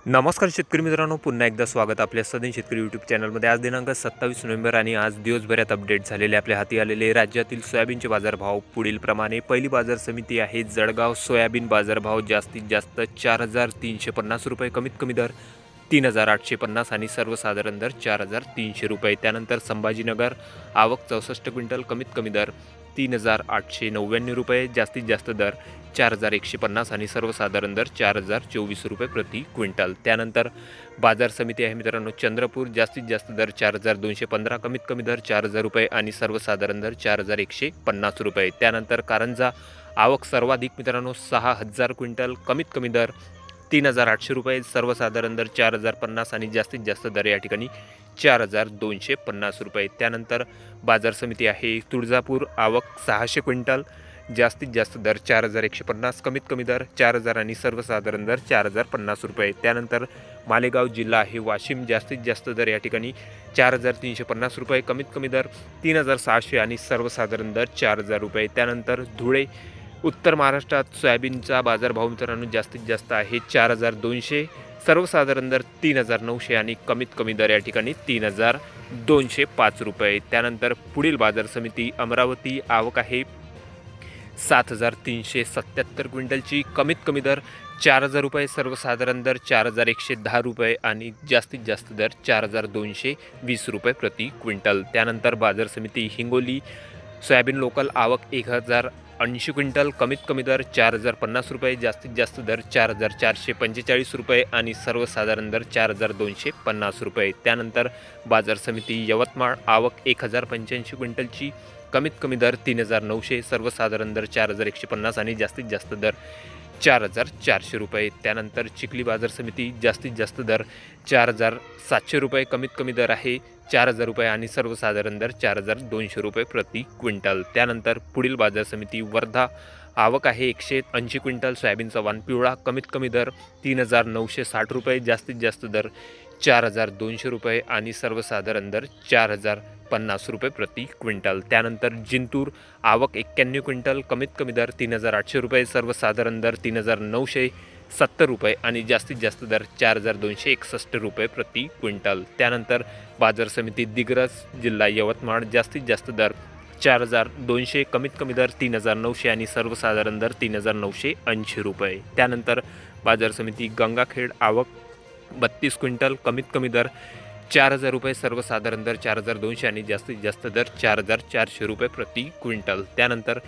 नमस्कार शेतकरी मित्रांनो, पुन्हा एकदा स्वागत आपल्या सदन शेतकरी यूट्यूब चॅनलमध्ये। आज दिनांक 27 नोव्हेंबर आणि आज दिवसभरात अपडेट झालेले आपल्या हाती आलेले राज्यातील सोयाबीनचे बाजारभाव पुढील प्रमाणे। पहिली बाजार समिती आहे जळगाव। सोयाबीन बाजारभाव जास्तीत जास्त 4,350 रुपये, कमीत कमी दर 3,850 आणि सर्वसाधारण दर 4,300 रुपये। त्यानंतर संभाजीनगर आवक 64 क्विंटल, कमीत कमी दर 3,899 रुपये, जास्तीत जास्त दर 4,150 आणि सर्वसाधारण दर 4,024 रुपये प्रति क्विंटल। त्यानंतर बाजार समिती आहे मित्रांनो चंद्रपूर, जास्तीत जास्त दर 4,215, कमीत कमी दर 4,000 रुपये आणि सर्वसाधारण दर 4,150 रुपये। त्यानंतर कारंजा आवक सर्वाधिक मित्रांनो 6,000 क्विंटल, कमीत कमी दर 3,800 रुपये, सर्वसाधारण दर 4,050 आणि जास्तीत जास्त दर या ठिकाणी 4,250 रुपये। त्यानंतर बाजार समिती आहे तुळजापूर, आवक 600 क्विंटल, जास्तीत जास्त दर 4,150, कमीत कमी दर 4,000 आणि सर्वसाधारण दर 4,050 रुपये। त्यानंतर मालेगाव जिल्हा आहे वाशिम, जास्तीत जास्त दर या ठिकाणी 4,350 रुपये, कमीत कमी दर 3,600 आणि सर्वसाधारण दर 4,000 रुपये। त्यानंतर धुळे उत्तर महाराष्ट्रात सोयाबीनचा बाजारभाव मित्रांनो जास्तीत जास्त आहे 4,200, सर्वसाधारण दर 3,900 आणि कमीत कमी दर या ठिकाणी 3,205 रुपये। त्यानंतर पुढील बाजार समिती अमरावती, आवक आहे 7,377 क्विंटलची, कमीत कमी दर 4,000 रुपये, सर्वसाधारण दर 4,110 रुपये आणि जास्तीत जास्त दर 4,220 रुपये प्रति क्विंटल। त्यानंतर बाजार समिती हिंगोली, सोयाबीन लोकल, आवक 1,080 क्विंटल, कमीत कमी दर 4,050 रुपये, जास्तीत जास्त दर 4,445 रुपये आणि सर्वसाधारण दर 4,250 रुपये। त्यानंतर बाजार समिती यवतमाळ, आवक 1,085 क्विंटलची, कमीत कमी दर 3,900, सर्वसाधारण दर 4,150 आणि जास्तीत जास्त दर 4,400 रुपये। त्यानंतर चिखली बाजार समिती जास्तीत जास्त दर 4,700 रुपये, कमीत कमी दर आहे 4,000 रुपये आणि सर्वसाधारण दर 4,200 रुपये प्रति क्विंटल। त्यानंतर पुढील बाजार समिती वर्धा, आवक आहे 180 क्विंटल, सोयाबीनचा वाण पिवळा, कमीत कमी दर 3,960 रुपये, जास्तीत जास्त दर 4,200 रुपये आणि सर्वसाधारण दर 4,050 रुपये प्रति क्विंटल। त्यानंतर जिंतूर, आवक 91 क्विंटल, कमीत कमी दर 3,800 रुपये, सर्वसाधारण दर 3,970 रुपये आणि जास्तीत जास्त दर 4,261 रुपये प्रति क्विंटल। त्यानंतर बाजार समिती दिग्रस, जिल्हा यवतमाळ, जास्तीत जास्त दर 4,200, कमीत कमी दर 3,900 आणि सर्वसाधारण दर 3,980 रुपये। त्यानंतर बाजार समिती गंगाखेड, आवक 32 क्विंटल, कमीत कमी दर 4,000 रुपये, सर्वसाधारण दर 4,200 आणि जास्तीत जास्त दर 4,400 रुपये प्रति क्विंटल। त्यानंतर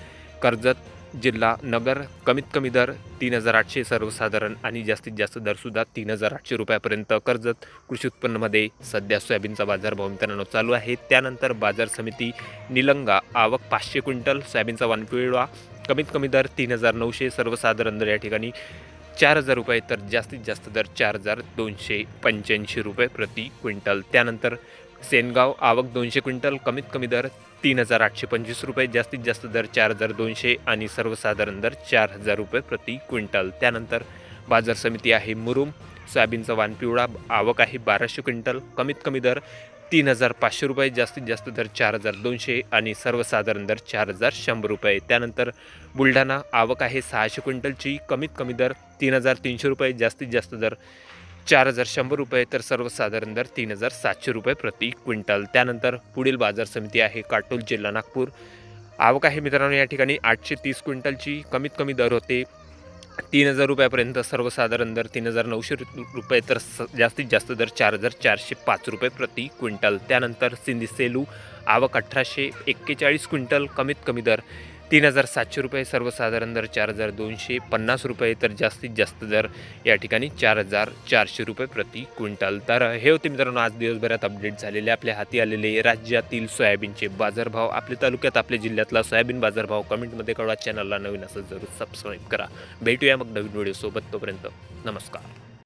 कर्जत जिल्हा नगर, कमीत कमी दर 3,800, सर्वसाधारण आणि जास्तीत जास्त दरसुद्धा 3,800 रुपयापर्यंत कर्जत कृषी उत्पन्नमध्ये सध्या सोयाबीनचा बाजारभाव मित्रांनो चालू आहे। त्यानंतर बाजार समिती निलंगा, आवक 500 क्विंटल, सोयाबीनचा वाण पिवळा, कमीत कमी दर 3,900, सर्वसाधारण दर या ठिकाणी 4,000 रुपये, तर जास्तीत जास्त दर 4,285 रुपये प्रति क्विंटल। त्यानंतर सेनगाव, आवक 200 क्विंटल, कमीत कमी दर 3,825 रुपये, जास्तीत जास्त दर 4,200 आणि सर्वसाधारण दर 4,000 रुपये प्रति क्विंटल। त्यानंतर बाजार समिती आहे मुरुम, सोयाबीनचा वाण पिवळा, आवक आहे 1,200 क्विंटल, कमीत कमी दर 3,500 रुपये, जास्तीत जास्त दर 4,200 आणि सर्वसाधारण दर 4,100 रुपये। त्यानंतर बुलढाणा, आवक आहे 600 क्विंटलची, कमीत कमी दर 3,300 रुपये, जास्तीत जास्त दर 4,100 रुपये, तर सर्वसाधारण दर 3,700 रुपये प्रति क्विंटल। त्यानंतर पुढील बाजार समिती आहे काटोल, जिल्हा नागपूर, आवक आहे मित्रांनो या ठिकाणी 830 क्विंटलची, कमीत कमी दर होते 3,000 रुपयापर्यंत, सर्वसाधारण दर 3,900 रुपये, तर जास्तीत जास्त दर 4,405 रुपये प्रति क्विंटल। त्यानंतर सिंधी सेलू, आवक 1,841 क्विंटल, कमीत कमी दर 3,700 रुपये, सर्वसाधारण दर 4,250 रुपये, तर जास्तीत जास्त दर या ठिकाणी 4,400 रुपये प्रति क्विंटल। तर हे होते मित्रांनो आज दिवसभरात अपडेट झालेले आपल्या हाती आलेले राज्यातील सोयाबीनचे बाजारभाव। आपल्या तालुक्यात, आपल्या जिल्ह्यातला सोयाबीन बाजारभाव कमेंटमध्ये कळवा। चॅनलला नवीन असेल जरूर सबस्क्राईब करा। भेटूया मग नवीन व्हिडिओसोबत, तोपर्यंत नमस्कार।